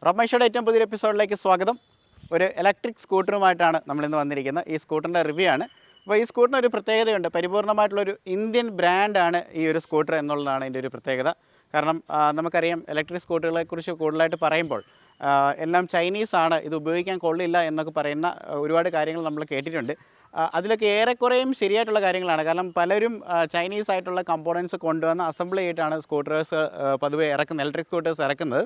റോമേഷയുടെ ഏറ്റവും പുതിയൊരു എപ്പിസോഡിലേക്ക് സ്വാഗതം. ഒരു ഇലക്ട്രിക് സ്കൂട്ടറുമായിട്ടാണ് നമ്മളിന്ന് വന്നിരിക്കുന്നത്. ഈ സ്കൂട്ടറിൻ്റെ റിവ്യൂ ആണ്. അപ്പോൾ ഈ സ്കൂട്ടറിന് ഒരു പ്രത്യേകതയുണ്ട്. പരിപൂർണമായിട്ടുള്ളൊരു ഇന്ത്യൻ ബ്രാൻഡാണ് ഈ ഒരു സ്കൂട്ടർ എന്നുള്ളതാണ് ഇതിൻ്റെ ഒരു പ്രത്യേകത. കാരണം നമുക്കറിയാം ഇലക്ട്രിക് സ്കൂട്ടറുകളെക്കുറിച്ച് കൂടുതലായിട്ട് പറയുമ്പോൾ എല്ലാം ചൈനീസാണ്, ഇത് ഉപയോഗിക്കാൻ കൊള്ളില്ല എന്നൊക്കെ പറയുന്ന ഒരുപാട് കാര്യങ്ങൾ നമ്മൾ കേട്ടിട്ടുണ്ട്. അതിലൊക്കെ ഏറെക്കുറേയും ശരിയായിട്ടുള്ള കാര്യങ്ങളാണ്. കാരണം പലരും ചൈനീസ് ആയിട്ടുള്ള കമ്പോണൻസ് കൊണ്ടുവന്ന് അസംബിൾ ചെയ്തിട്ടാണ് സ്കൂട്ടേഴ്സ് പൊതുവെ ഇറക്കുന്നത്, ഇലക്ട്രിക് സ്കൂട്ടേഴ്സ് ഇറക്കുന്നത്.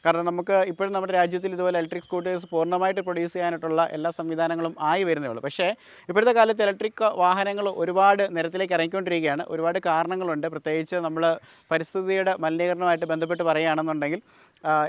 കാരണം നമുക്ക് ഇപ്പോഴും നമ്മുടെ രാജ്യത്തിൽ ഇതുപോലെ ഇലക്ട്രിക് സ്കൂട്ടേഴ്സ് പൂർണ്ണമായിട്ട് പ്രൊഡ്യൂസ് ചെയ്യാനായിട്ടുള്ള എല്ലാ സംവിധാനങ്ങളും ആയി വരുന്നേ ഉള്ളൂ. പക്ഷേ ഇപ്പോഴത്തെ കാലത്ത് ഇലക്ട്രിക് വാഹനങ്ങൾ ഒരുപാട് നിരത്തിലേക്ക് ഇറങ്ങിക്കൊണ്ടിരിക്കുകയാണ്. ഒരുപാട് കാരണങ്ങളുണ്ട്. പ്രത്യേകിച്ച് നമ്മൾ പരിസ്ഥിതിയുടെ മലിനീകരണമായിട്ട് ബന്ധപ്പെട്ട് പറയുകയാണെന്നുണ്ടെങ്കിൽ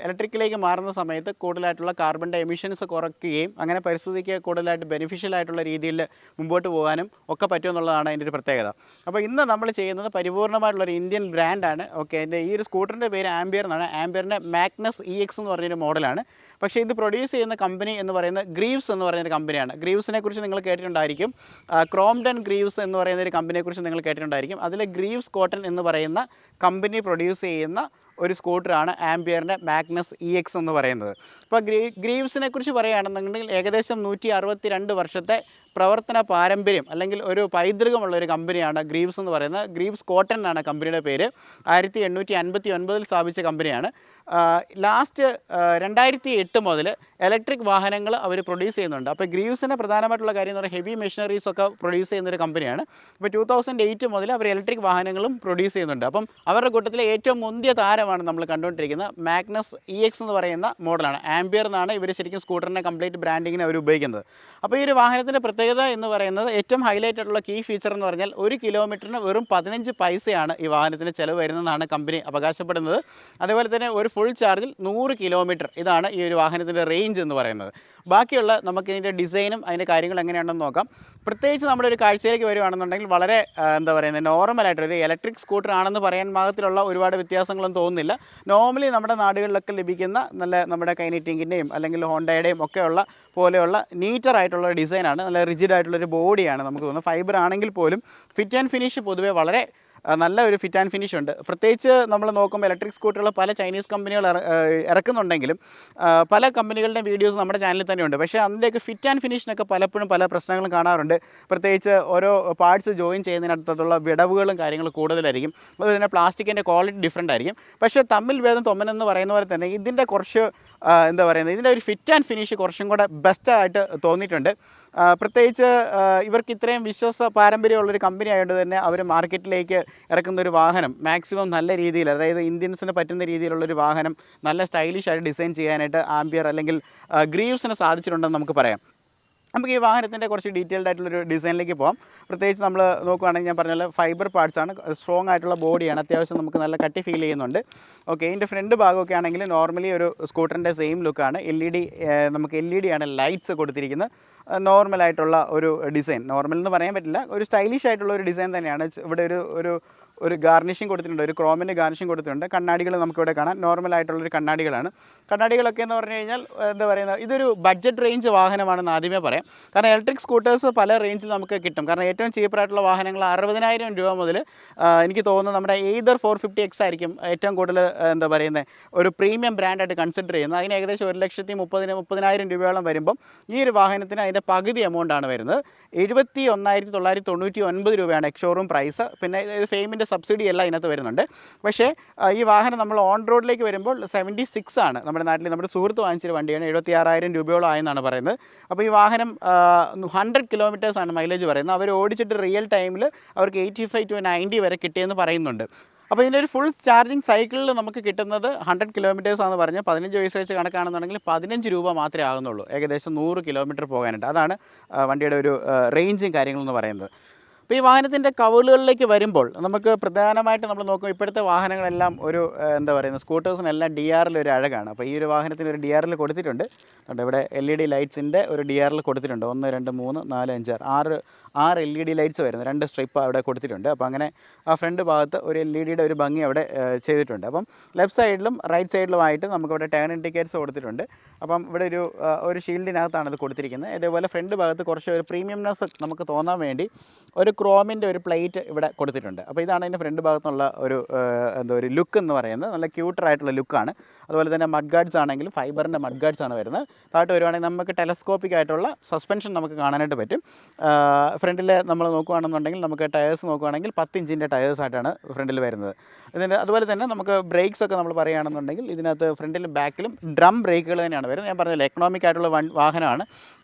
ഇലക്ട്രിക്കിലേക്ക് മാറുന്ന സമയത്ത് കൂടുതലായിട്ടുള്ള കാർബണിൻ്റെ എമിഷൻസ് കുറയ്ക്കുകയും അങ്ങനെ പരിസ്ഥിതിക്ക് കൂടുതലായിട്ട് ബെനിഫിഷ്യൽ ആയിട്ടുള്ള രീതിയിൽ മുമ്പോട്ട് പോകാനും ഒക്കെ പറ്റുമെന്നുള്ളതാണ് അതിൻ്റെ ഒരു പ്രത്യേകത. അപ്പോൾ ഇന്ന് നമ്മൾ ചെയ്യുന്നത് പരിപൂർണമായിട്ടുള്ളൊരു ഇന്ത്യൻ ബ്രാൻഡാണ്. ഓക്കെ, എൻ്റെ ഈ ഒരു സ്കൂട്ടറിൻ്റെ പേര് ആംബിയർ എന്നാണ്. ആംബിയറിൻ്റെ മാഗ്നസ് EX എന്ന് പറഞ്ഞൊരു മോഡലാണ്. പക്ഷേ ഇത് പ്രൊഡ്യൂസ് ചെയ്യുന്ന കമ്പനി എന്ന് പറയുന്നത് ഗ്രീവ്സ് എന്ന് പറയുന്നൊരു കമ്പനിയാണ്. ഗ്രീവ്സിനെ കുറിച്ച് നിങ്ങൾ കേട്ടിട്ടുണ്ടായിരിക്കും. ക്രോംപ്ടൺ ഗ്രീവ്സ് എന്ന് പറയുന്ന ഒരു കമ്പനിയെക്കുറിച്ച് നിങ്ങൾ കേട്ടിട്ടുണ്ടായിരിക്കും. അതിൽ ഗ്രീവ്സ് കോട്ടൺ എന്ന് പറയുന്ന കമ്പനി പ്രൊഡ്യൂസ് ചെയ്യുന്ന ഒരു സ്കൂട്ടറാണ് ആംബിയറിൻ്റെ മാഗ്നസ് EX എന്ന് പറയുന്നത്. അപ്പോൾ ഗ്രീവ്സിനെ കുറിച്ച് പറയുകയാണെന്നുണ്ടെങ്കിൽ ഏകദേശം 162 വർഷത്തെ പ്രവർത്തന പാരമ്പര്യം അല്ലെങ്കിൽ ഒരു പൈതൃകമുള്ള ഒരു കമ്പനിയാണ് ഗ്രീവ്സ് എന്ന് പറയുന്നത്. ഗ്രീവ്സ് കോട്ടൺ എന്നാണ് കമ്പനിയുടെ പേര്. 1859 സ്ഥാപിച്ച കമ്പനിയാണ്. ലാസ്റ്റ് 2008 മുതൽ ഇലക്ട്രിക് വാഹനങ്ങൾ അവർ പ്രൊഡ്യൂസ് ചെയ്യുന്നുണ്ട്. അപ്പോൾ ഗ്രീവ്സിൻ്റെ പ്രധാനമായിട്ടുള്ള കാര്യം എന്ന് പറയുന്നത് ഹെവി മെഷീനറീസ് ഒക്കെ പ്രൊഡ്യൂസ് ചെയ്യുന്നൊരു കമ്പനിയാണ്. ഇപ്പോൾ 2008 മുതൽ അവർ ഇലക്ട്രിക് വാഹനങ്ങളും പ്രൊഡ്യൂസ് ചെയ്യുന്നുണ്ട്. അപ്പം അവരുടെ കൂട്ടത്തിലെ ഏറ്റവും മുന്തിയ താരമാണ് നമ്മൾ കണ്ടുകൊണ്ടിരിക്കുന്നത് മാഗ്നസ് EX എന്ന് പറയുന്ന മോഡലാണ്. ആംബിയർ എന്നാണ് ഇവർ ശരിക്കും സ്കൂട്ടറിൻ്റെ കംപ്ലീറ്റ് ബ്രാൻഡിങ്ങിന് അവർ ഉപയോഗിക്കുന്നത്. അപ്പോൾ ഈ ഒരു വാഹനത്തിൻ്റെ പ്രത്യേകത എന്ന് പറയുന്നത് ഏറ്റവും ഹൈലൈറ്റ് ആയിട്ടുള്ള കീ ഫീച്ചർ എന്ന് പറഞ്ഞാൽ 1 കിലോമീറ്ററിന് വെറും 15 പൈസയാണ് ഈ വാഹനത്തിന് ചിലവ് വരുന്നതെന്നാണ് കമ്പനി അവകാശപ്പെടുന്നത്. അതുപോലെ തന്നെ ഒരു ഫുൾ ചാർജിൽ 100 കിലോമീറ്റർ, ഇതാണ് ഈ ഒരു വാഹനത്തിൻ്റെ റേഞ്ച് എന്ന് പറയുന്നത്. ബാക്കിയുള്ള നമുക്ക് ഇതിൻ്റെ ഡിസൈനും അതിൻ്റെ കാര്യങ്ങൾ എങ്ങനെയാണെന്ന് നോക്കാം. പ്രത്യേകിച്ച് നമ്മുടെ ഒരു കാഴ്ചയിലേക്ക് വരുവാണെന്നുണ്ടെങ്കിൽ വളരെ എന്താ പറയുന്നത് നോർമലായിട്ടൊരു ഇലക്ട്രിക് സ്കൂട്ടർ ആണെന്ന് പറയാൻ പാകത്തിലുള്ള ഒരുപാട് വ്യത്യാസങ്ങളൊന്നും തോന്നുന്നില്ല. നോർമലി നമ്മുടെ നാടുകളിലൊക്കെ ലഭിക്കുന്ന നല്ല നമ്മുടെ കൈനറ്റിങ്ങിൻ്റെയും അല്ലെങ്കിൽ ഹോണ്ടയുടെയും ഒക്കെയുള്ള പോലെയുള്ള നീറ്ററായിട്ടുള്ള ഡിസൈനാണ്. നല്ല റിജിഡ് ആയിട്ടുള്ളൊരു ബോഡിയാണ് നമുക്ക് തോന്നുന്നത്. ഫൈബർ ആണെങ്കിൽ പോലും ഫിറ്റ് ആൻഡ് ഫിനിഷ് പൊതുവേ വളരെ നല്ല ഒരു ഫിറ്റ് ആൻഡ് ഫിനിഷ് ഉണ്ട്. പ്രത്യേകിച്ച് നമ്മൾ നോക്കുമ്പോൾ ഇലക്ട്രിക് സ്കൂട്ടറുകൾ പല ചൈനീസ് കമ്പനികൾ ഇറക്കുന്നുണ്ടെങ്കിലും പല കമ്പനികളുടെ വീഡിയോസ് നമ്മുടെ ചാനലിൽ തന്നെയുണ്ട്. പക്ഷേ അതിൻ്റെയൊക്കെ ഫിറ്റ് ആൻഡ് ഫിനിഷിനൊക്കെ പലപ്പോഴും പല പ്രശ്നങ്ങളും കാണാറുണ്ട്. പ്രത്യേകിച്ച് ഓരോ പാർട്സ് ജോയിൻ ചെയ്യുന്നതിനടുത്തുള്ള വിടവുകളും കാര്യങ്ങളും കൂടുതലായിരിക്കും. അതുപോലെ തന്നെ പ്ലാസ്റ്റിക്കിൻ്റെ ക്വാളിറ്റി ഡിഫറൻ്റ് ആയിരിക്കും. പക്ഷേ തമ്മിൽ ഭേദം തൊമ്മനെന്ന് പറയുന്ന പോലെ തന്നെ ഇതിൻ്റെ കുറച്ച് എന്താ പറയുന്നത് ഇതിൻ്റെ ഒരു ഫിറ്റ് ആൻഡ് ഫിനിഷ് കുറച്ചും കൂടെ ബെസ്റ്റായിട്ട് തോന്നിയിട്ടുണ്ട്. പ്രത്യേകിച്ച് ഇവർക്ക് ഇത്രയും വിശ്വാസ പാരമ്പര്യമുള്ളൊരു കമ്പനി ആയതുകൊണ്ട് തന്നെ അവർ മാർക്കറ്റിലേക്ക് ഇറക്കുന്നൊരു വാഹനം മാക്സിമം നല്ല രീതിയിൽ, അതായത് ഇന്ത്യൻസിന് പറ്റുന്ന രീതിയിലുള്ളൊരു വാഹനം നല്ല സ്റ്റൈലിഷായിട്ട് ഡിസൈൻ ചെയ്യാനായിട്ട് ആംബിയർ അല്ലെങ്കിൽ ഗ്രീവ്സിന് സാധിച്ചിട്ടുണ്ടെന്ന് നമുക്ക് പറയാം. നമുക്ക് ഈ വാഹനത്തിൻ്റെ കുറച്ച് ഡീറ്റെയിൽഡ് ആയിട്ടുള്ളൊരു ഡിസൈനിലേക്ക് പോകാം. പ്രത്യേകിച്ച് നമ്മൾ നോക്കുകയാണെങ്കിൽ ഞാൻ പറഞ്ഞാൽ ഫൈബർ പാർട്സാണ്, സ്ട്രോങ് ആയിട്ടുള്ള ബോഡിയാണ്, അത്യാവശ്യം നമുക്ക് നല്ല കട്ടി ഫീൽ ചെയ്യുന്നുണ്ട്. ഓക്കെ, ഇതിൻ്റെ ഫ്രണ്ട് ഭാഗമൊക്കെ ആണെങ്കിൽ നോർമലി ഒരു സ്കൂട്ടറിൻ്റെ സെയിം ലുക്കാണ്. നമുക്ക് LED ആണ് ലൈറ്റ്സ് കൊടുത്തിരിക്കുന്നത്. നോർമലായിട്ടുള്ള ഒരു ഡിസൈൻ, നോർമൽ എന്ന് പറയാൻ പറ്റില്ല, ഒരു സ്റ്റൈലിഷ് ആയിട്ടുള്ള ഒരു ഡിസൈൻ തന്നെയാണ്. ഇവിടെ ഒരു ഗാർണിഷിങ് കൊടുത്തിട്ടുണ്ട്, ഒരു ക്രോമിൻ്റെ ഗാർണിഷിങ് കൊടുത്തിട്ടുണ്ട്. കണ്ണാടികൾ നമുക്കിവിടെ കാണാം, നോർമലായിട്ടുള്ളൊരു കണ്ണാടികളാണ്. കണ്ണാടികളൊക്കെ എന്ന് പറഞ്ഞു കഴിഞ്ഞാൽ എന്താ പറയുന്നത്, ഇതൊരു ബഡ്ജറ്റ് റേഞ്ച് വാഹനമാണെന്ന് ആദ്യമേ പറയാം. കാരണം ഇലക്ട്രിക് സ്കൂട്ടേഴ്സ് പല റേഞ്ചിൽ നമുക്ക് കിട്ടും. കാരണം ഏറ്റവും ചീപ്പറായിട്ടുള്ള വാഹനങ്ങൾ 60,000 രൂപ മുതൽ എനിക്ക് തോന്നുന്നു നമ്മുടെ എയ്തർ 450X ആയിരിക്കും ഏറ്റവും കൂടുതൽ എന്താ പറയുന്നത് ഒരു പ്രീമിയം ബ്രാൻഡായിട്ട് കൺസിഡർ ചെയ്യുന്നത്. അതിന് ഏകദേശം 1,30,000 രൂപയോളം വരുമ്പം ഈ ഒരു വാഹനത്തിന് അതിൻ്റെ പകുതി എമൗണ്ടാണ് വരുന്നത്. 71,999 രൂപയാണ് എക്സ്ഷോറൂം പ്രൈസ്. പിന്നെ ഫെയിമിൻ്റെ സബ്സിഡി എല്ലാം ഇതിനകത്ത് വരുന്നുണ്ട്. പക്ഷേ ഈ വാഹനം നമ്മൾ ഓൺ റോഡിലേക്ക് വരുമ്പോൾ 76 ആണ്. നമ്മുടെ നാട്ടിൽ നമ്മുടെ സുഹൃത്ത് വാങ്ങിച്ചൊരു വണ്ടിയാണ്, 76,000 രൂപയോളം ആയെന്നാണ് പറയുന്നത്. അപ്പോൾ ഈ വാഹനം 100 കിലോമീറ്റേഴ്സാണ് മൈലേജ് പറയുന്നത്. അവർ ഓടിച്ചിട്ട് റിയൽ ടൈമിൽ അവർക്ക് 85 to 90 വരെ കിട്ടിയെന്ന് പറയുന്നുണ്ട്. അപ്പോൾ ഇതിൻ്റെ ഒരു ഫുൾ ചാർജിങ് സൈക്കിളിൽ നമുക്ക് കിട്ടുന്നത് 100 കിലോമീറ്റേഴ്സാണെന്ന് പറഞ്ഞ് 15 വയസ്സ് വെച്ച് കണക്കാണെന്നുണ്ടെങ്കിൽ 15 രൂപ മാത്രമേ ആകുന്നുള്ളൂ ഏകദേശം 100 കിലോമീറ്റർ പോകാനായിട്ട്. അതാണ് വണ്ടിയുടെ ഒരു റേഞ്ചും കാര്യങ്ങളെന്ന് പറയുന്നത്. അപ്പോൾ ഈ വാഹനത്തിൻ്റെ കവളുകളിലേക്ക് വരുമ്പോൾ നമുക്ക് പ്രധാനമായിട്ട് നമ്മൾ നോക്കുമ്പോൾ ഇപ്പോഴത്തെ വാഹനങ്ങളെല്ലാം ഒരു എന്താ പറയുന്നത് സ്കൂട്ടേഴ്സിനെല്ലാം DRL ഒരു അഴകാണ്. അപ്പോൾ ഈ ഒരു വാഹനത്തിന് ഒരു DRL കൊടുത്തിട്ടുണ്ട്. ഇവിടെ LED ലൈറ്റ്സിൻ്റെ ഒരു DRL കൊടുത്തിട്ടുണ്ട്. 1 2 3 4 5 6 LED ലൈറ്റ്സ് വരുന്നത്, 2 സ്ട്രിപ്പ് അവിടെ കൊടുത്തിട്ടുണ്ട്. അപ്പോൾ അങ്ങനെ ആ ഫ്രണ്ട് ഭാഗത്ത് ഒരു LED ഒരു ഭംഗി അവിടെ ചെയ്തിട്ടുണ്ട്. അപ്പം ലെഫ്റ്റ് സൈഡിലും റൈറ്റ് സൈഡിലുമായിട്ട് നമുക്കിവിടെ ടേൺ ഇൻഡിക്കേറ്റേഴ്സ് കൊടുത്തിട്ടുണ്ട്. അപ്പം ഇവിടെ ഒരു ഷീൽഡിനകത്താണ് ഇത് കൊടുത്തിരിക്കുന്നത്. ഇതേപോലെ ഫ്രണ്ട് ഭാഗത്ത് കുറച്ച് ഒരു പ്രീമിയംനെസ് നമുക്ക് തോന്നാൻ വേണ്ടി ഒരു ക്രോമിൻ്റെ ഒരു പ്ലേറ്റ് ഇവിടെ കൊടുത്തിട്ടുണ്ട്. അപ്പോൾ ഇതാണ് അതിൻ്റെ ഫ്രണ്ട് ഭാഗത്തുനിന്നുള്ള ഒരു ലുക്ക് എന്ന് പറയുന്നത്. നല്ല ക്യൂട്ടറായിട്ടുള്ള ലുക്കാണ്. അതുപോലെ തന്നെ മഡ് ഗാർഡ്സ് ആണെങ്കിലും ഫൈബറിൻ്റെ മഡ് ഗാർഡ്സ് ആണ് വരുന്നത്. താഴോട്ട് വരുവാണെങ്കിൽ നമുക്ക് ടെലസ്കോപ്പിക് ആയിട്ടുള്ള സസ്പെൻഷൻ നമുക്ക് കാണാനായിട്ട് പറ്റും. ഫ്രണ്ടിൽ നമ്മൾ നോക്കുകയാണെന്നുണ്ടെങ്കിൽ നമുക്ക് ടയേഴ്സ് നോക്കുകയാണെങ്കിൽ 10 ഇഞ്ചിൻ്റെ ടയേഴ്സായിട്ടാണ് ഫ്രണ്ടിൽ വരുന്നത്. ഇതിൻ്റെ അതുപോലെ തന്നെ നമുക്ക് ബ്രേക്സ് ഒക്കെ നമ്മൾ പറയുകയാണെന്നുണ്ടെങ്കിൽ ഇതിനകത്ത് ഫ്രണ്ടിലും ബാക്കിലും ഡ്രം ബ്രേക്കുകൾ തന്നെയാണ് വരുന്നത്. ഞാൻ പറഞ്ഞില്ല, എക്കണോമിക് ആയിട്ടുള്ള വാഹനമാണ്.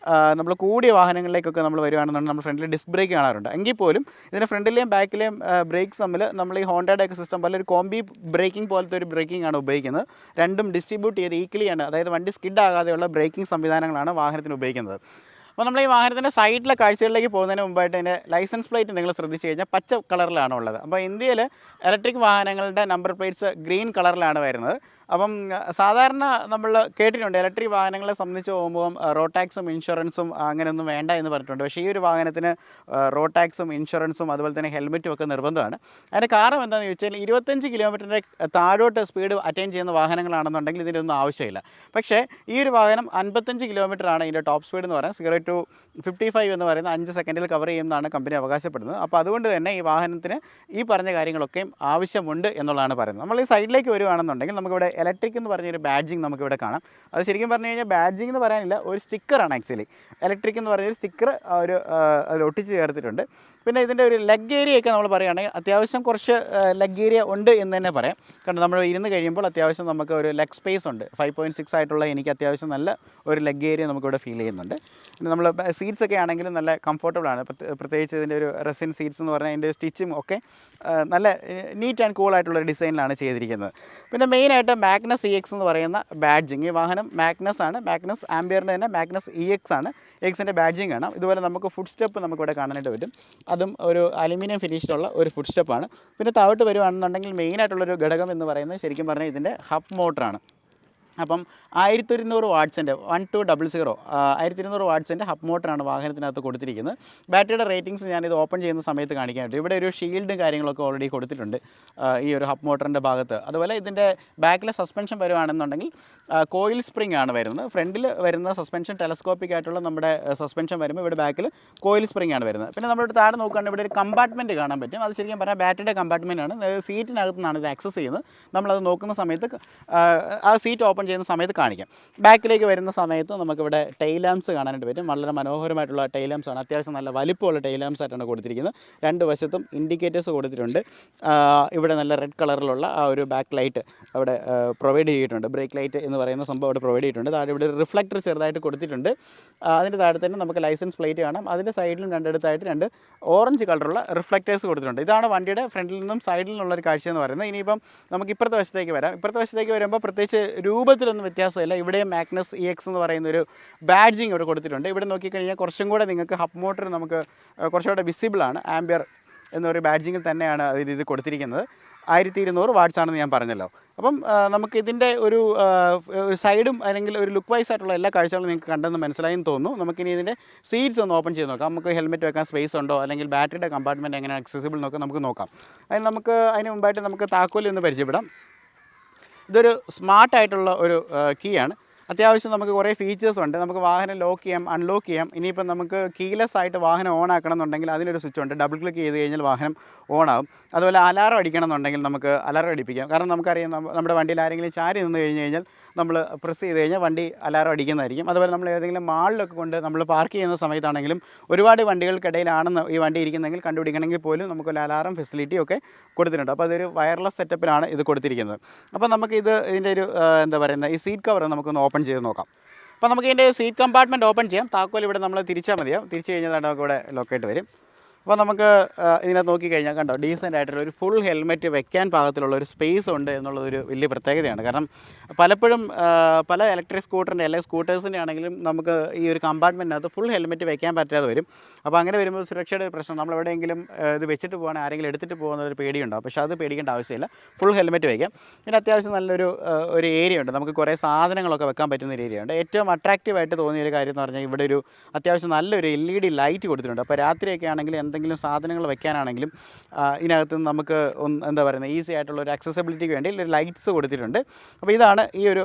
നമ്മൾ കൂടിയ വാഹനങ്ങളിലേക്കൊക്കെ നമ്മൾ വരുവാണെന്നുണ്ടെങ്കിൽ നമ്മൾ ഫ്രണ്ടിൽ ഡിസ്ക് ബ്രേക്ക് കാണാറുണ്ട്. എങ്കിൽ പോലും ഇതിൻ്റെ ഫ്രണ്ടിലെയും ബാക്കിലെയും ബ്രേക്സ് തമ്മിൽ നമ്മൾ ഈ ഹോണ്ടയുടെ ഒക്കെ സിസ്റ്റം പോലെ ഒരു കോംബി ബ്രേക്കിംഗ് പോലത്തെ ഒരു ബ്രേക്കിംഗ് ആണ് ഉപയോഗിക്കുന്നത്. രണ്ടും ഡിസ്ട്രിബ്യൂട്ട് ചെയ്ത് ഈക്വലിയാണ്, അതായത് വണ്ടി സ്കിഡ് ആകാതെയുള്ള ബ്രേക്കിംഗ് സംവിധാനങ്ങളാണ് വാഹനത്തിന് ഉപയോഗിക്കുന്നത്. അപ്പോൾ നമ്മൾ ഈ വാഹനത്തിൻ്റെ സൈഡിലെ കാഴ്ചകളിലേക്ക് പോകുന്നതിന് മുമ്പായിട്ട് അതിൻ്റെ ലൈസൻസ് പ്ലേറ്റ് നിങ്ങൾ ശ്രദ്ധിച്ച് കഴിഞ്ഞാൽ പച്ച കളറിലാണ് ഉള്ളത്. അപ്പോൾ ഇന്ത്യയിൽ ഇലക്ട്രിക് വാഹനങ്ങളുടെ നമ്പർ പ്ലേറ്റ്സ് ഗ്രീൻ കളറിലാണ് വരുന്നത്. അപ്പം സാധാരണ നമ്മൾ കേട്ടിട്ടുണ്ട് ഇലക്ട്രിക് വാഹനങ്ങളെ സംബന്ധിച്ച് പോകുമ്പോൾ റോഡ് ടാക്സും ഇൻഷുറൻസും അങ്ങനെയൊന്നും വേണ്ട എന്ന് പറഞ്ഞിട്ടുണ്ട്. പക്ഷേ ഈ ഒരു വാഹനത്തിന് റോഡ് ടാക്സും ഇൻഷുറൻസും അതുപോലെ തന്നെ ഹെൽമെറ്റും ഒക്കെ നിർബന്ധമാണ്. അതിൻ്റെ കാരണം എന്താണെന്ന് ചോദിച്ചാൽ 25 കിലോമീറ്ററിൻ്റെ താഴോട്ട് സ്പീഡ് അറ്റൈൻ ചെയ്യുന്ന വാഹനങ്ങളാണെന്നുണ്ടെങ്കിൽ ഇതിനൊന്നും ആവശ്യമില്ല. പക്ഷേ ഈ ഒരു വാഹനം 55 കിലോമീറ്ററാണ് ഇതിൻ്റെ ടോപ്പ് സ്പീഡ് എന്ന് പറയുന്നത്. 0 to 55 എന്ന് പറയുന്നത് 5 സെക്കൻഡിൽ കവർ ചെയ്യുമെന്നാണ് കമ്പനി അവകാശപ്പെടുന്നത്. അപ്പോൾ അതുകൊണ്ട് തന്നെ ഈ വാഹനത്തിന് ഈ പറഞ്ഞ കാര്യങ്ങളൊക്കെയും ആവശ്യമുണ്ട് എന്നുള്ളതാണ് പറയുന്നത്. നമ്മൾ ഈ സൈഡിലേക്ക് വരുവാണെന്നുണ്ടെങ്കിൽ നമുക്കിവിടെ ഇലക്ട്രിക് എന്ന് പറഞ്ഞൊരു ബാഡ്ജിങ് നമുക്കിവിടെ കാണാം. അത് ശരിക്കും പറഞ്ഞു കഴിഞ്ഞാൽ ബാഡ്ജിങ് എന്ന് പറയാനില്ല, ഒരു സ്റ്റിക്കറാണ് ആക്ച്വലി. ഇലക്ട്രിക് എന്ന് പറഞ്ഞൊരു സ്റ്റിക്കർ അതിൽ ഒട്ടിച്ച് ചേർത്തിട്ടുണ്ട്. പിന്നെ ഇതിൻ്റെ ഒരു ലെഗ് ഏരിയയൊക്കെ നമ്മൾ പറയുകയാണെങ്കിൽ അത്യാവശ്യം കുറച്ച് ലെഗ് ഏരിയ ഉണ്ട് എന്ന് തന്നെ പറയാം. കാരണം നമ്മൾ ഇരുന്ന് കഴിയുമ്പോൾ അത്യാവശ്യം നമുക്ക് ഒരു ലെഗ് സ്പേസ് ഉണ്ട്. 5.6 ആയിട്ടുള്ള എനിക്ക് അത്യാവശ്യം നല്ല ഒരു ലെഗ് ഏരിയ നമുക്കിവിടെ ഫീൽ ചെയ്യുന്നുണ്ട്. പിന്നെ നമ്മൾ സീറ്റ്സ് ഒക്കെ ആണെങ്കിലും നല്ല കംഫർട്ടബിളാണ്. പ്രത്യേകിച്ച് ഇതിൻ്റെ ഒരു റെസിൻ സീറ്റ്സ് എന്ന് പറഞ്ഞാൽ അതിൻ്റെ സ്റ്റിച്ചും ഒക്കെ നല്ല നീറ്റ് ആൻഡ് കൂൾ ആയിട്ടുള്ളൊരു ഡിസൈനിലാണ് ചെയ്തിരിക്കുന്നത്. പിന്നെ മെയിനായിട്ട് മാഗ്നസ് EX എന്ന് പറയുന്ന ബാഡ്ജിങ്, ഈ വാഹനം മാഗ്നസ് ആണ്. മാഗ്നസ് ആംബിയറിൻ്റെ തന്നെ മാഗ്നസ് EX ആണ്. EXൻ്റെ ബാഡ്ജിങ് കാണാം. ഇതുപോലെ നമുക്ക് ഫുഡ് സ്റ്റെപ്പ് നമുക്കിവിടെ കാണാനായിട്ട് പറ്റും. അതും ഒരു അലുമിനിയം ഫിനിഷിലുള്ള ഒരു ഫുഡ് സ്റ്റെപ്പാണ്. പിന്നെ താഴോട്ട് വരുവാണെന്നുണ്ടെങ്കിൽ മെയിനായിട്ടുള്ളൊരു ഘടകം എന്ന് പറയുന്നത് ശരിക്കും പറഞ്ഞാൽ ഇതിൻ്റെ ഹബ് മോട്ടറാണ്. അപ്പം 1200 വാട്ട്സിൻ്റെ 1200 1200 വാട്ട്സിൻ്റെ ഹബ് മോട്ടറാണ് വാഹനത്തിനകത്ത് കൊടുത്തിരിക്കുന്നത്. ബാറ്ററിയുടെ റേറ്റിംഗ്സ് ഞാനിത് ഓപ്പൺ ചെയ്യുന്ന സമയത്ത് കാണിക്കാനായിട്ട് ഇവിടെ ഒരു ഷീൽഡും കാര്യങ്ങളൊക്കെ ഓൾറെഡി കൊടുത്തിട്ടുണ്ട് ഈ ഒരു ഹബ് മോട്ടറിൻ്റെ ഭാഗത്ത്. അതുപോലെ ഇതിൻ്റെ ബാക്കിലെ സസ്പെൻഷൻ വരുവാണെന്നുണ്ടെങ്കിൽ കോയിൽ സ്പ്രിംഗ് ആണ് വരുന്നത്. ഫ്രണ്ടിൽ വരുന്ന സസ്പെൻഷൻ ടെലസ്കോപ്പിക് ആയിട്ടുള്ള നമ്മുടെ സസ്പെൻഷൻ വരുമ്പോൾ ഇവിടെ ബാക്കിൽ കോയിൽ സ്പ്രിംഗ് ആണ് വരുന്നത്. പിന്നെ നമ്മുടെ താഴെ നോക്കുകയാണെങ്കിൽ ഇവിടെ ഒരു കമ്പാർട്ട്മെൻറ്റ് കാണാൻ പറ്റും. അത് ശരിക്കും പറഞ്ഞാൽ ബാറ്ററിയുടെ കമ്പാർട്ട്മെൻ്റ് ആണ്. സീറ്റിനകത്ത് നിന്നാണ് ഇത് ആക്സസ് ചെയ്യുന്നത്. നമ്മളത് നോക്കുന്ന സമയത്ത് ആ സീറ്റ് ഓപ്പൺ ചെയ്യുന്ന സമയത്ത് കാണിക്കാം. ബാക്കിലേക്ക് വരുന്ന സമയത്ത് നമുക്കിവിടെ ടൈൽ ലാംപ്സ് കാണാനായിട്ട് പറ്റും. വളരെ മനോഹരമായിട്ടുള്ള ടൈൽ ലാംപ്സ് ആണ്. അത്യാവശ്യം നല്ല വലിപ്പമുള്ള ടൈൽ ലാംപ്സ് ആയിട്ടാണ് കൊടുത്തിരിക്കുന്നത്. രണ്ട് വശത്തും ഇൻഡിക്കേറ്റേഴ്സ് കൊടുത്തിട്ടുണ്ട്. ഇവിടെ നല്ല റെഡ് കളറിലുള്ള ആ ഒരു ബാക്ക് ലൈറ്റ് അവിടെ പ്രൊവൈഡ് ചെയ്തിട്ടുണ്ട്. ബ്രേക്ക് ലൈറ്റ് എന്ന് പറയുന്ന സംഭവം അവിടെ പ്രൊവൈഡ് ചെയ്തിട്ടുണ്ട്. താഴെ ഇവിടെ റിഫ്ലക്ടർ ചെറുതായിട്ട് കൊടുത്തിട്ടുണ്ട്. അതിൻ്റെ താഴെ തന്നെ നമുക്ക് ലൈസൻസ് പ്ലേറ്റ് കാണാം. അതിൻ്റെ സൈഡിലും രണ്ടിടത്തായിട്ട് രണ്ട് ഓറഞ്ച് കളറുള്ള റിഫ്ലക്റ്റേഴ്സ് കൊടുത്തിട്ടുണ്ട്. ഇതാണ് വണ്ടിയുടെ ഫ്രണ്ടിൽ നിന്നും സൈഡിൽ നിന്നുള്ളൊരു കാഴ്ച എന്ന് പറയുന്നത്. ഇനിയിപ്പം നമുക്ക് ഇപ്പുറത്തെ വശത്തേക്ക് വരാം. ഇപ്പുറത്തെ വശത്തേക്ക് വരുമ്പോൾ പ്രത്യേകിച്ച് രൂപത്തിലൊന്നും വ്യത്യാസമില്ല. ഇവിടെ മാഗ്നസ് EX എന്ന് പറയുന്നൊരു ബാഡ്ജിങ് ഇവിടെ കൊടുത്തിട്ടുണ്ട്. ഇവിടെ നോക്കിക്കഴിഞ്ഞാൽ കുറച്ചും കൂടെ നിങ്ങൾക്ക് ഹബ് മോട്ടർ നമുക്ക് കുറച്ചുകൂടെ വിസിബിളാണ്. ആംബിയർ എന്നൊരു ബാഡ്ജിങ്ങിൽ തന്നെയാണ് ഇത് കൊടുത്തിരിക്കുന്നത്. 1200 വാട്ട്സ് ആണെന്ന് ഞാൻ പറഞ്ഞല്ലോ. അപ്പം നമുക്ക് ഇതിൻ്റെ ഒരു സൈഡും അല്ലെങ്കിൽ ഒരു ലുക്ക് വൈസ് ആയിട്ടുള്ള എല്ലാ കാഴ്ചകളും നിങ്ങൾക്ക് കണ്ടെന്ന് മനസ്സിലായെന്ന് തോന്നുന്നു. നമുക്കിനി ഇതിൻ്റെ സീറ്റ്സ് ഒന്ന് ഓപ്പൺ ചെയ്ത് നോക്കാം. നമുക്ക് ഹെൽമെറ്റ് വെക്കാൻ സ്പേസ് ഉണ്ടോ, അല്ലെങ്കിൽ ബാറ്ററിയുടെ കമ്പാർട്ട്മെൻറ്റ് എങ്ങനെ അക്സസിബിൾ എന്നൊക്കെ നമുക്ക് നോക്കാം. അതിന് മുമ്പായിട്ട് നമുക്ക് താക്കോൽ ഒന്ന് പരിചയപ്പെടാം. ഇതൊരു സ്മാർട്ടായിട്ടുള്ള ഒരു കീ ആണ്. അത്യാവശ്യം നമുക്ക് കുറേ ഫീച്ചേഴ്സ് ഉണ്ട്. നമുക്ക് വാഹനം ലോക്ക് ചെയ്യാം, അൺലോക്ക് ചെയ്യാം. ഇനിയിപ്പം നമുക്ക് കീലെസ് ആയിട്ട് വാഹനം ഓൺ ആക്കണം എന്നുണ്ടെങ്കിൽ അതിനൊരു സ്വിച്ച് ഉണ്ട്. ഡബിൾ ക്ലിക്ക് ചെയ്ത് കഴിഞ്ഞാൽ വാഹനം ഓൺ ആകും. അതുപോലെ അലാറം അടിക്കണം എന്നുണ്ടെങ്കിൽ നമുക്ക് അലാറം അടിപ്പിക്കാം. കാരണം നമുക്കറിയാം നമ്മുടെ വണ്ടിയിൽ ആരെങ്കിലും ചാരി നിന്ന് കഴിഞ്ഞാൽ നമ്മൾ പ്രസ് ചെയ്ത് കഴിഞ്ഞാൽ വണ്ടി അലാറം അടിക്കുന്നതായിരിക്കും. അതുപോലെ നമ്മൾ ഏതെങ്കിലും മാളിലൊക്കെ കൊണ്ട് നമ്മൾ പാർക്ക് ചെയ്യുന്ന സമയത്താണെങ്കിലും ഒരുപാട് വണ്ടികൾക്കിടയിലാണെന്ന് ഈ വണ്ടി ഇരിക്കുന്നതെങ്കിൽ കണ്ടുപിടിക്കണമെങ്കിൽ പോലും നമുക്കൊരു അലാറം ഫെസിലിറ്റി ഒക്കെ കൊടുത്തിട്ടുണ്ട്. അപ്പോൾ അതൊരു വയർലെസ് സെറ്റപ്പിലാണ് ഇത് കൊടുത്തിരിക്കുന്നത്. അപ്പോൾ നമുക്കിത് ഇതിൻ്റെ ഒരു എന്താ പറയുന്നത്, ഈ സീറ്റ് കവർ നമുക്കൊന്ന് ഓപ്പൺ ചെയ്ത് നോക്കാം. അപ്പോൾ നമുക്ക് ഇതിൻ്റെ സീറ്റ് കമ്പാർട്ട്മെൻറ്റ് ഓപ്പൺ ചെയ്യാം. താക്കോൽ ഇവിടെ നമ്മൾ തിരിച്ചാൽ മതിയാവും. തിരിച്ച് കഴിഞ്ഞാൽ നമുക്ക് ഇവിടെ ലൊക്കേറ്റ് വരും. അപ്പോൾ നമുക്ക് ഇതിനകത്ത് നോക്കിക്കഴിഞ്ഞാൽ കണ്ടോ, ഡീസൻ്റ് ആയിട്ടുള്ള ഒരു ഫുൾ ഹെൽമെറ്റ് വെക്കാൻ പാകത്തിലുള്ള ഒരു സ്പേസ് ഉണ്ട് എന്നുള്ളതൊരു വലിയ പ്രത്യേകതയാണ്. കാരണം പലപ്പോഴും പല ഇലക്ട്രിക് സ്കൂട്ടറിൻ്റെ അല്ലെങ്കിൽ സ്കൂട്ടേഴ്സിൻ്റെ ആണെങ്കിലും നമുക്ക് ഈ ഒരു കമ്പാർട്ട്മെൻറ്റിനകത്ത് ഫുൾ ഹെൽമെറ്റ് വെക്കാൻ പറ്റാതെ വരും. അപ്പോൾ അങ്ങനെ വരുമ്പോൾ സുരക്ഷയുടെ പ്രശ്നം, നമ്മൾ എവിടെയെങ്കിലും ഇത് വെച്ചിട്ട് പോകാൻ ആരെങ്കിലും എടുത്തിട്ട് പോകുന്നൊരു പേടിയുണ്ടാവും. പക്ഷേ അത് പേടിക്കേണ്ട ആവശ്യമില്ല, ഫുൾ ഹെൽമെറ്റ് വയ്ക്കാം. പിന്നെ അത്യാവശ്യം നല്ലൊരു ഏരിയ ഉണ്ട്, നമുക്ക് കുറേ സാധനങ്ങളൊക്കെ വെക്കാൻ പറ്റുന്ന ഒരു ഏരിയ ഉണ്ട്. ഏറ്റവും അട്രാക്റ്റീവായിട്ട് തോന്നിയൊരു കാര്യം എന്ന് പറഞ്ഞാൽ ഇവിടെ ഒരു അത്യാവശ്യം നല്ലൊരു LED ലൈറ്റ് കൊടുത്തിട്ടുണ്ട്. അപ്പോൾ രാത്രിയൊക്കെ ആണെങ്കിൽ എന്തെങ്കിലും എന്തെങ്കിലും സാധനങ്ങൾ വെക്കാനാണെങ്കിലും ഇതിനകത്ത് നമുക്ക് എന്താ പറയുന്നത് ഈസി ആയിട്ടുള്ള ഒരു അക്സസിബിലിറ്റിക്ക് വേണ്ടി ഒരു ലൈറ്റ്സ് കൊടുത്തിട്ടുണ്ട്. അപ്പോൾ ഇതാണ് ഈ ഒരു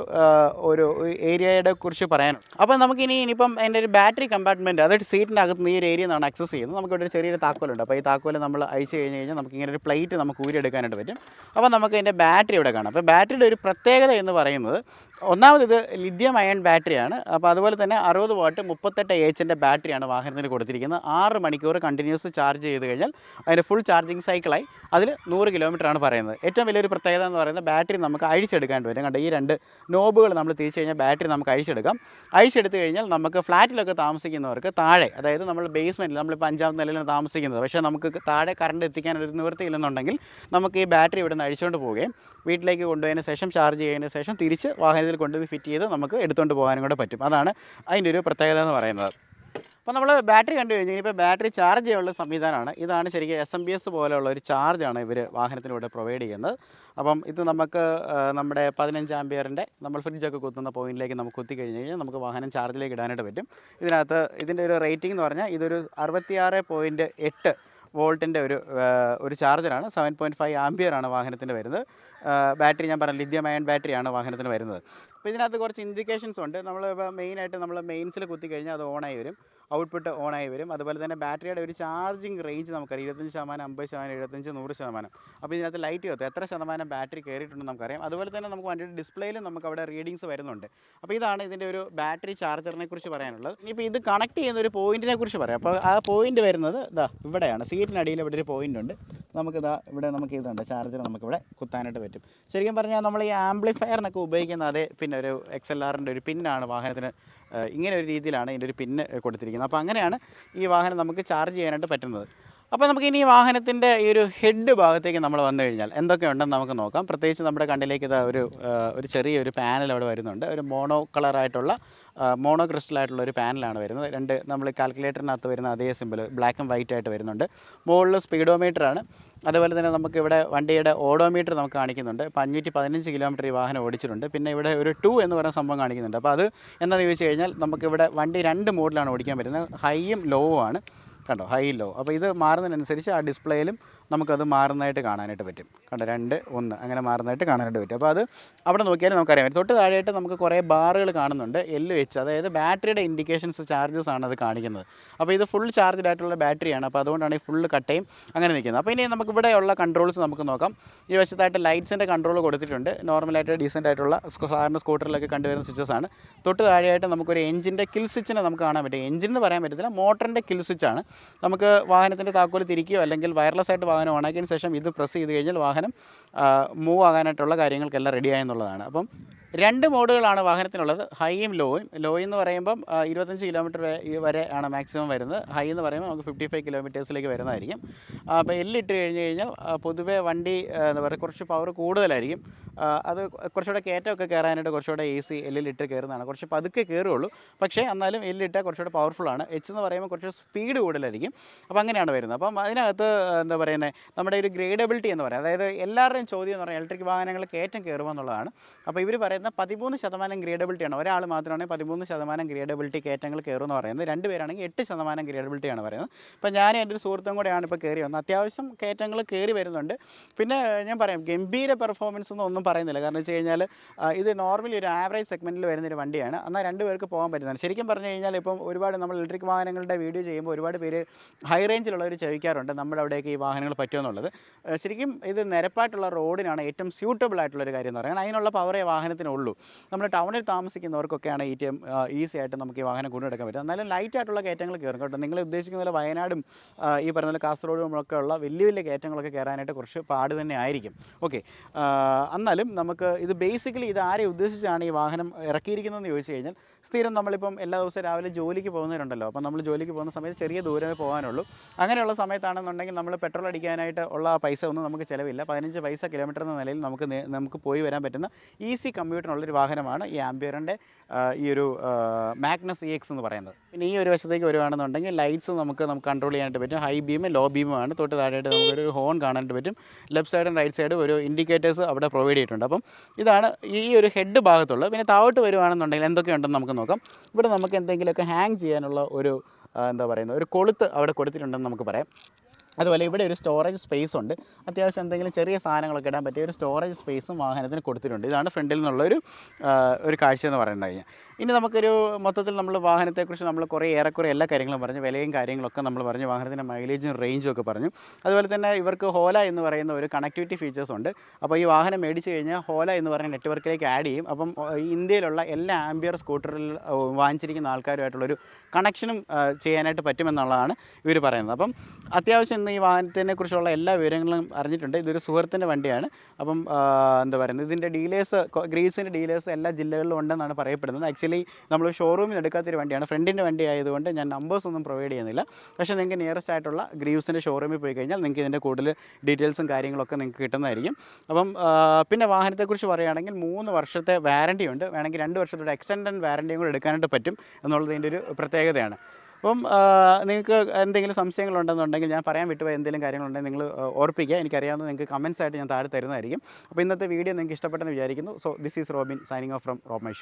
ഏരിയയുടെ കുറിച്ച് പറയാനുള്ളത്. അപ്പോൾ ഇനിയിപ്പം അതിൻ്റെ ഒരു ബാറ്ററി കമ്പാർട്ട്മെൻറ്റ്, അതായത് സീറ്റിൻ്റെ അകത്ത് ഈ ഒരു ഏരിയ നിന്നാണ് ആക്സസ് ചെയ്യുന്നത്. നമുക്കിവിടെ ഒരു ചെറിയൊരു താക്കോലുണ്ട്. അപ്പോൾ ഈ താക്കോൽ നമ്മൾ അഴിച്ച് കഴിഞ്ഞാൽ നമുക്കിങ്ങനെ ഒരു പ്ലേറ്റ് നമുക്ക് ഊരിയെടുക്കാനായിട്ട് പറ്റും. അപ്പോൾ നമുക്ക് ഇതിൻ്റെ ബാറ്ററി ഇവിടെ കാണാം. അപ്പോൾ ബാറ്ററിയുടെ ഒരു പ്രത്യേകത എന്ന് പറയുന്നത്, ഒന്നാമത് ഇത് ലിഥിയം അയൺ ബാറ്ററിയാണ്. അപ്പോൾ അതുപോലെ തന്നെ 60 വാട്ട് 38 എച്ചിൻ്റെ ബാറ്ററിയാണ് വാഹനത്തിന് കൊടുത്തിരിക്കുന്നത്. 6 മണിക്കൂർ കണ്ടിന്യൂസ് ചാർജ് ചെയ്ത് കഴിഞ്ഞാൽ അതിൻ്റെ ഫുൾ ചാർജിങ് സൈക്കിളായി അതിൽ 100 കിലോമീറ്ററാണ് പറയുന്നത്. ഏറ്റവും വലിയൊരു പ്രത്യേകത എന്ന് പറയുന്നത് ബാറ്ററി നമുക്ക് അഴിച്ചെടുക്കാൻ പറ്റും. കണ്ട ഈ 2 നോബുകൾ നമ്മൾ തിരിച്ചു കഴിഞ്ഞാൽ ബാറ്ററി നമുക്ക് അഴിച്ചെടുക്കാം. അഴിച്ചെടുത്ത് കഴിഞ്ഞാൽ നമുക്ക് ഫ്ലാറ്റിലൊക്കെ താമസിക്കുന്നവർക്ക് താഴെ, അതായത് നമ്മൾ ബേസ്മെൻറ്റിൽ, നമ്മളിപ്പോൾ 5ാം നിലയിലാണ് താമസിക്കുന്നത്, പക്ഷേ നമുക്ക് താഴെ കറണ്ട് എത്തിക്കാൻ ഒരു നിവൃത്തിയില്ലെന്നുണ്ടെങ്കിൽ നമുക്ക് ഈ ബാറ്ററി ഇവിടെ നിന്ന് അഴിച്ചുകൊണ്ട് പോവുകയും വീട്ടിലേക്ക് കൊണ്ടുപോയതിന് ശേഷം ചാർജ് ചെയ്തതിന് ശേഷം തിരിച്ച് വാഹനത്തിൽ കൊണ്ടുപോയി ഫിറ്റ് ചെയ്ത് നമുക്ക് എടുത്തുകൊണ്ട് പോകാനും കൂടെ പറ്റും. അതാണ് അതിൻ്റെ ഒരു പ്രത്യേകത എന്ന് പറയുന്നത്. അപ്പോൾ നമ്മൾ ബാറ്ററി കണ്ടു കഴിഞ്ഞാൽ ഇപ്പോൾ ബാറ്ററി ചാർജ് ചെയ്യാനുള്ള സംവിധാനമാണ്. ഇതാണ് ശരിക്കും SMBS പോലെയുള്ള ഒരു ചാർജാണ് ഇവർ വാഹനത്തിലൂടെ പ്രൊവൈഡ് ചെയ്യുന്നത്. അപ്പം ഇത് നമുക്ക് നമ്മുടെ 15 ആമ്പിയറിൻ്റെ നമ്മൾ ഫ്രിഡ്ജൊക്കെ കുത്തുന്ന പോയിന്റിലേക്ക് നമുക്ക് കുത്തി കഴിഞ്ഞ് കഴിഞ്ഞാൽ നമുക്ക് വാഹനം ചാർജിലേക്ക് ഇടാനായിട്ട് പറ്റും. ഇതിനകത്ത് ഇതിൻ്റെ ഒരു റേറ്റിംഗ് എന്ന് പറഞ്ഞാൽ ഇതൊരു 66.8 വോൾട്ടിൻ്റെ ഒരു ചാർജറാണ്. 7.5 ആമ്പിയറാണ് വാഹനത്തിന് വരുന്നത്. ബാറ്ററി ഞാൻ പറഞ്ഞ ലിഥിയം അയൺ ബാറ്ററിയാണ് വാഹനത്തിന് വരുന്നത്. അപ്പോൾ ഇതിനകത്ത് കുറച്ച് ഇൻഡിക്കേഷൻസ് ഉണ്ട്. നമ്മളിപ്പോൾ മെയിനായിട്ട് നമ്മൾ മെയിൻസിൽ കുത്തി കഴിഞ്ഞാൽ അത് ഓണായി വരും, ഔട്ട്പുട്ട് ഓണായി വരും. അതുപോലെ തന്നെ ബാറ്ററിയുടെ ഒരു ചാർജിങ് റേഞ്ച് നമുക്കറിയാം, 25%, 50%, 75%, 100%. അപ്പോൾ ഇതിനകത്ത് ലൈറ്റ് കത്തും, എത്ര ശതമാനം ബാറ്ററി കയറിയിട്ടുണ്ടെന്ന് നമുക്കറിയാം. അതുപോലെ തന്നെ നമുക്ക് വണ്ടിയുടെ ഡിസ്പ്ലേയിലും നമുക്ക് അവിടെ റീഡിങ്സ് വരുന്നുണ്ട്. അപ്പോൾ ഇതാണ് ഇതിൻ്റെ ഒരു ബാറ്ററി ചാർജറിനെ കുറിച്ച് പറയാനുള്ളത്. ഇനിയിപ്പോൾ ഇത് കണക്ട് ചെയ്യുന്ന ഒരു പോയിൻറ്റിനെ കുറിച്ച് പറയാം. അപ്പോൾ ആ പോയിൻറ്റ് വരുന്നത് ഇവിടെയാണ്. സീറ്റിനടിയിൽ ഇവിടെ ഒരു പോയിൻ്റ് ഉണ്ട്. ഇവിടെ നമുക്ക് ഇതുണ്ട്, ചാർജർ നമുക്കിവിടെ കുത്താനായിട്ട് പറ്റും. ശരിക്കും പറഞ്ഞാൽ നമ്മൾ ഈ ആംപ്ലിഫയറിനൊക്കെ ഉപയോഗിക്കുന്ന അതേ പിന്നെ ഒരു XLR-ൻ്റെ ഒരു പിന്നാണ് വാഹനത്തിന്. ഇങ്ങനെ ഒരു രീതിയിലാണ് ഇതിൻ്റെ ഒരു പിന്ന് കൊടുത്തിരിക്കുന്നത്. അപ്പോൾ അങ്ങനെയാണ് ഈ വാഹനം നമുക്ക് ചാർജ് ചെയ്യാനായിട്ട് പറ്റുന്നത്. അപ്പോൾ നമുക്കിനി ഈ വാഹനത്തിൻ്റെ ഈ ഒരു ഹെഡ് ഭാഗത്തേക്ക് നമ്മൾ വന്നു കഴിഞ്ഞാൽ എന്തൊക്കെയുണ്ടെന്ന് നമുക്ക് നോക്കാം. പ്രത്യേകിച്ച് നമ്മുടെ കണ്ണിലേക്ക് ഒരു ചെറിയൊരു പാനൽ അവിടെ വരുന്നുണ്ട്. ഒരു മോണോ ക്രിസ്റ്റലായിട്ടുള്ള ഒരു പാനലാണ് വരുന്നത്. നമ്മൾ കാൽക്കുലേറ്ററിനകത്ത് വരുന്ന അതേ സിമ്പിൾ ബ്ലാക്ക് ആൻഡ് വൈറ്റ് ആയിട്ട് വരുന്നുണ്ട്. മുകളിൽ സ്പീഡോമീറ്ററാണ്. അതുപോലെ തന്നെ നമുക്കിവിടെ വണ്ടിയുടെ ഓഡോമീറ്റർ നമുക്ക് കാണിക്കുന്നുണ്ട്. 515 കിലോമീറ്റർ ഈ വാഹനം ഓടിച്ചിട്ടുണ്ട്. പിന്നെ ഇവിടെ ഒരു 2 എന്ന് പറയുന്ന സംഭവം കാണിക്കുന്നുണ്ട്. അപ്പോൾ അത് എന്താണെന്ന് ചോദിച്ചു കഴിഞ്ഞാൽ നമുക്കിവിടെ വണ്ടി 2 മോഡിലാണ് ഓടിക്കാൻ പറ്റുന്നത്. ഹൈയും ലോവും ആണ്. കണ്ടോ, ഹൈ ലോ. അപ്പോൾ ഇത് മാറുന്നതിനനുസരിച്ച് ആ ഡിസ്പ്ലേയിലും നമുക്കത് മാറുന്നതായിട്ട് കാണാനായിട്ട് പറ്റും. കണ്ടോ, 2, 1 അങ്ങനെ മാറുന്നതായിട്ട് കാണാനായിട്ട് പറ്റും. അപ്പോൾ അത് അവിടെ നോക്കിയാലും നമുക്കറിയാൻ പറ്റും. തൊട്ട് താഴെയായിട്ട് നമുക്ക് കുറേ ബാറുകൾ കാണുന്നുണ്ട്, LH, അതായത് ബാറ്ററിയുടെ ഇൻഡിക്കേഷൻസ് ചാർജസ് ആണ് അത് കാണിക്കുന്നത്. അപ്പോൾ ഇത് ഫുൾ ചാർജ്ഡ് ആയിട്ടുള്ള ബാറ്ററിയാണ്. അപ്പോൾ അതുകൊണ്ടാണ് ഈ ഫുള്ള് കട്ടയും അങ്ങനെ നിൽക്കുന്നത്. അപ്പോൾ ഇനി നമുക്ക് ഇവിടെയുള്ള കൺട്രോൾസ് നമുക്ക് നോക്കാം. ഈ വശത്തായിട്ട് ലൈറ്റ്സിൻ്റെ കൺട്രോൾ കൊടുത്തിട്ടുണ്ട്. നോർമലായിട്ട് ഡീസൻ്റ് ആയിട്ടുള്ള സാധാരണ സ്കൂട്ടറിലൊക്കെ കണ്ടുവരുന്ന സ്വിച്ചസ് ആണ്. തൊട്ട് താഴെയായിട്ട് നമുക്കൊരു എഞ്ചിൻ്റെ കിൽ സ്വിച്ചിനെ നമുക്ക് കാണാൻ പറ്റും. എഞ്ചിൻ എന്ന് പറയാൻ പറ്റത്തില്ല, മോട്ടറിൻ്റെ കിൽ സ്വിച്ചാണ്. നമുക്ക് വാഹനത്തിൻ്റെ താക്കോൽ തിരിക്കുകയോ അല്ലെങ്കിൽ വയർലെസ് ആയിട്ട് വാഹനം ഓണാക്കിയതിന് ശേഷം ഇത് പ്രസ് ചെയ്ത് കഴിഞ്ഞാൽ വാഹനം മൂവ് ആകാനായിട്ടുള്ള കാര്യങ്ങൾക്കെല്ലാം റെഡിയായെന്നുള്ളതാണ്. അപ്പം 2 മോഡുകളാണ് വാഹനത്തിനുള്ളത്, ഹൈയും ലോയും. ലോ എന്ന് പറയുമ്പം 25 കിലോമീറ്റർ വരെ ആണ് മാക്സിമം വരുന്നത്. ഹൈ എന്ന് പറയുമ്പോൾ നമുക്ക് 55 കിലോമീറ്റേഴ്സിലേക്ക് വരുന്നതായിരിക്കും. അപ്പോൾ ഇട്ട് കഴിഞ്ഞ് കഴിഞ്ഞാൽ പൊതുവേ വണ്ടി എന്താ പറയുക കുറച്ച് പവർ കൂടുതലായിരിക്കും. അത് കുറച്ചുകൂടെ കയറ്റമൊക്കെ കയറാനായിട്ട് കുറച്ചുകൂടെ AC ഇട്ട് കയറുന്നതാണ്. കുറച്ച് പതുക്കെ കയറുള്ളൂ, പക്ഷേ എന്നാലും ഇട്ടാൽ കുറച്ചുകൂടെ പവർഫുള്ളാണ്. H എന്ന് പറയുമ്പോൾ കുറച്ച് സ്പീഡ് കൂടുതലായിരിക്കും. അപ്പോൾ അങ്ങനെയാണ് വരുന്നത്. അപ്പം അതിനകത്ത് എന്താ പറയുന്നത്, നമ്മുടെ ഒരു ഗ്രേഡബിലിറ്റി എന്ന് പറയുന്നത്, അതായത് എല്ലാവരുടെയും ചോദ്യം എന്ന് പറഞ്ഞാൽ ഇലക്ട്രിക് വാഹനങ്ങൾ കയറ്റം കയറുക എന്നുള്ളതാണ്. അപ്പോൾ ഇവർ പറയുന്നത് 13% ഗ്രേഡബിലിറ്റിയാണ്. ഒരാൾ മാത്രമാണെങ്കിൽ 13% ഗ്രേഡബിലിറ്റി കയറ്റങ്ങൾ കയറുമെന്ന് പറയുന്നത്. 2 പേരാണെങ്കിൽ 8% ഗ്രേഡബിലിറ്റിയാണ് പറയുന്നത്. അപ്പോൾ ഞാൻ എൻ്റെ ഒരു സുഹൃത്തും കൂടെയാണ് ഇപ്പോൾ കയറി വന്നത്. അത്യാവശ്യം കയറ്റങ്ങൾ കയറി വരുന്നുണ്ട്. പിന്നെ ഞാൻ പറയാം, ഗംഭീര പെർഫോമൻസ് ഒന്നും പറയുന്നില്ല. കാരണം വെച്ച് കഴിഞ്ഞാൽ ഇത് നോർമലി ഒരു ആവറേജ് സെഗ്മെൻറ്റിൽ വരുന്നൊരു വണ്ടിയാണ്. എന്നാൽ 2 പേർക്ക് പോകാൻ പറ്റുന്നതാണ്. ശരിക്കും പറഞ്ഞു കഴിഞ്ഞാൽ ഇപ്പം ഒരുപാട് നമ്മൾ ഇലക്ട്രിക് വാഹനങ്ങളുടെ വീഡിയോ ചെയ്യുമ്പോൾ ഒരുപാട് പേര് ഹൈ റേഞ്ചിലുള്ളവർ ചോദിക്കാറുണ്ട് നമ്മുടെ അവിടേക്ക് ഈ വാഹനങ്ങൾ പറ്റുമെന്നുള്ളത്. ശരിക്കും ഇത് നിരപ്പായിട്ടുള്ള റോഡിനാണ് ഏറ്റവും സ്യൂട്ടബിൾ ആയിട്ടുള്ളൊരു കാര്യം എന്ന് പറയുന്നത്. അതിനുള്ള പവറേ വാഹനത്തിനുള്ളൂ. നമ്മൾ ടൗണിൽ താമസിക്കുന്നവർക്കൊക്കെയാണ് ഏറ്റവും ഈസി ആയിട്ട് നമുക്ക് ഈ വാഹനം കൊണ്ടുനടക്കാൻ പറ്റും. എന്നാലും ലൈറ്റ് ആയിട്ടുള്ള കയറ്റങ്ങൾ കയറും കേട്ടോ. നിങ്ങൾ ഉദ്ദേശിക്കുന്ന പോലെ വയനാടും ഈ പറഞ്ഞ കാസർഗോഡും ഒക്കെ ഉള്ള വലിയ വലിയ കയറ്റങ്ങളൊക്കെ കയറാനായിട്ട് കുറച്ച് പാട് തന്നെ ആയിരിക്കും. ഓക്കെ, എന്നാലും നമുക്ക് ഇത് ബേസിക്കലി ഇത് ആരെ ഉദ്ദേശിച്ചാണ് ഈ വാഹനം ഇറക്കിയിരിക്കുന്നതെന്ന് ചോദിച്ചു കഴിഞ്ഞാൽ, സ്ഥിരം നമ്മളിപ്പം എല്ലാ ദിവസവും രാവിലെ ജോലിക്ക് പോകുന്നവരുണ്ടല്ലോ. അപ്പം നമ്മൾ ജോലിക്ക് പോകുന്ന സമയത്ത് ചെറിയ ദൂരമേ പോകാനുള്ളൂ. അങ്ങനെയുള്ള സമയത്താണെന്നുണ്ടെങ്കിൽ നമ്മൾ പെട്രോൾ അടിക്കാനായിട്ട് ഉള്ള പൈസ ഒന്നും നമുക്ക് ചിലവില്ല. 15 പൈസ കിലോമീറ്റർ എന്ന നിലയിൽ നമുക്ക് പോയി വരാൻ പറ്റുന്ന ഈസി കമ്മ്യൂട്ടിനുള്ളൊരു വാഹനമാണ് ഈ ആംബിയറിൻ്റെ ഈ ഒരു മാഗ്നസ് EX എന്ന് പറയുന്നത്. പിന്നെ ഈ ഒരു വശത്തേക്ക് വരുവാണെന്നുണ്ടെങ്കിൽ ലൈറ്റ്സ് നമുക്ക് കൺട്രോൾ ചെയ്യാനായിട്ട് പറ്റും. ഹൈ ബീമും ലോ ബീമുമാണ്. തൊട്ട് താഴെയായിട്ട് നമുക്കൊരു ഹോൺ കാണാനായിട്ട് പറ്റും. ലെഫ്റ്റ് സൈഡും റൈറ്റ് സൈഡും ഒരു ഇൻഡിക്കേറ്റേഴ്സ് അവിടെ പ്രൊവൈഡ് ചെയ്തിട്ടുണ്ട്. അപ്പം ഇതാണ് ഈ ഒരു ഹെഡ് ഭാഗത്തുള്ളത്. പിന്നെ താഴോട്ട് വരുവാണെന്നുണ്ടെങ്കിൽ എന്തൊക്കെയുണ്ടെന്ന് നമുക്ക് നോക്കാം. ഇവിടെ നമുക്ക് എന്തെങ്കിലുമൊക്കെ ഹാങ് ചെയ്യാനുള്ള ഒരു എന്താ പറയുന്നത് ഒരു കൊളുത്ത് അവിടെ കൊടുത്തിട്ടുണ്ടെന്ന് നമുക്ക് പറയാം. അതുപോലെ ഇവിടെ ഒരു സ്റ്റോറേജ് സ്പേസ് ഉണ്ട്. അത്യാവശ്യം എന്തെങ്കിലും ചെറിയ സാധനങ്ങളൊക്കെ ഇടാൻ പറ്റിയ ഒരു സ്റ്റോറേജ് സ്പേസും വാഹനത്തിന് കൊടുത്തിട്ടുണ്ട്. ഇതാണ് ഫ്രണ്ടിൽ നിന്നുള്ളൊരു ഒരു കാഴ്ച എന്ന് പറയുന്നത് കഴിഞ്ഞാൽ. ഇനി നമുക്കൊരു മൊത്തത്തിൽ നമ്മൾ വാഹനത്തെക്കുറിച്ച് നമ്മൾ ഏറെക്കുറെ എല്ലാ കാര്യങ്ങളും പറഞ്ഞു, വിലയും കാര്യങ്ങളൊക്കെ നമ്മൾ പറഞ്ഞു, വാഹനത്തിൻ്റെ മൈലേജും റേഞ്ചും ഒക്കെ പറഞ്ഞു. അതുപോലെ തന്നെ ഇവർക്ക് ഹോല എന്ന് പറയുന്ന ഒരു കണക്ടിവിറ്റി ഫീച്ചേഴ്സ് ഉണ്ട്. അപ്പോൾ ഈ വാഹനം മേടിച്ച് കഴിഞ്ഞാൽ ഹോല എന്ന് പറയുന്ന നെറ്റ്വർക്കിലേക്ക് ആഡ് ചെയ്യും. അപ്പം ഇന്ത്യയിലുള്ള എല്ലാ ആംബിയർ സ്കൂട്ടറിൽ വാങ്ങിച്ചിരിക്കുന്ന ആൾക്കാരുമായിട്ടുള്ളൊരു കണക്ഷനും ചെയ്യാനായിട്ട് പറ്റുമെന്നുള്ളതാണ് ഇവർ പറയുന്നത്. അപ്പം അത്യാവശ്യം ഇന്ന് ഈ വാഹനത്തിനെ കുറിച്ചുള്ള എല്ലാ വിവരങ്ങളും അറിഞ്ഞിട്ടുണ്ട്. ഇതൊരു സുഹൃത്തിൻ്റെ വണ്ടിയാണ്. അപ്പം എന്താ പറയുന്നത്, ഇതിൻ്റെ ഡീലേഴ്സ്, ഗ്രീസിൻ്റെ ഡീലേഴ്സ് എല്ലാ ജില്ലകളിലും ഉണ്ടെന്നാണ് പറയപ്പെടുന്നത്. ആക്ച്വലി നമ്മൾ ഷോറൂമിൽ നിന്ന് എടുക്കാത്തൊരു വണ്ടിയാണ്, ഫ്രണ്ടിൻ്റെ വണ്ടി ആയതുകൊണ്ട് ഞാൻ നമ്പേഴ്സ് ഒന്നും പ്രൊവൈഡ് ചെയ്യുന്നില്ല. പക്ഷേ നിങ്ങൾക്ക് നിയറസ്റ്റ് ആയിട്ടുള്ള ഗ്രീവ്സിൻ്റെ ഷോറൂമിൽ പോയി കഴിഞ്ഞാൽ നിങ്ങൾക്ക് ഇതിൻ്റെ കൂടുതൽ ഡീറ്റെയിൽസും കാര്യങ്ങളൊക്കെ നിങ്ങൾക്ക് കിട്ടുന്നതായിരിക്കും. അപ്പം പിന്നെ വാഹനത്തെക്കുറിച്ച് പറയുകയാണെങ്കിൽ 3 വർഷത്തെ വാറണ്ടി ഉണ്ട്. വേണമെങ്കിൽ 2 വർഷത്തെ എക്സ്റ്റൻഡഡ് വാറണ്ടിയും കൂടെ എടുക്കാനായിട്ട് പറ്റും എന്നുള്ളത് ഇതിൻ്റെ ഒരു പ്രത്യേകതയാണ്. അപ്പം നിങ്ങൾക്ക് എന്തെങ്കിലും സംശയങ്ങളുണ്ടെന്നുണ്ടെങ്കിൽ, ഞാൻ പറയാൻ വിട്ടുപോയ എന്തെങ്കിലും കാര്യങ്ങളുണ്ടെങ്കിൽ നിങ്ങൾ ഓർപ്പിക്കുക. എനിക്കറിയാവുന്ന നിങ്ങൾക്ക് കമൻസ് ആയിട്ട് ഞാൻ താഴെ തരുന്നതായിരിക്കും. അപ്പോൾ ഇന്നത്തെ വീഡിയോ നിങ്ങൾക്ക് ഇഷ്ടപ്പെട്ടെന്ന് വിചാരിക്കുന്നു. So this is Robin signing off from Rob my show.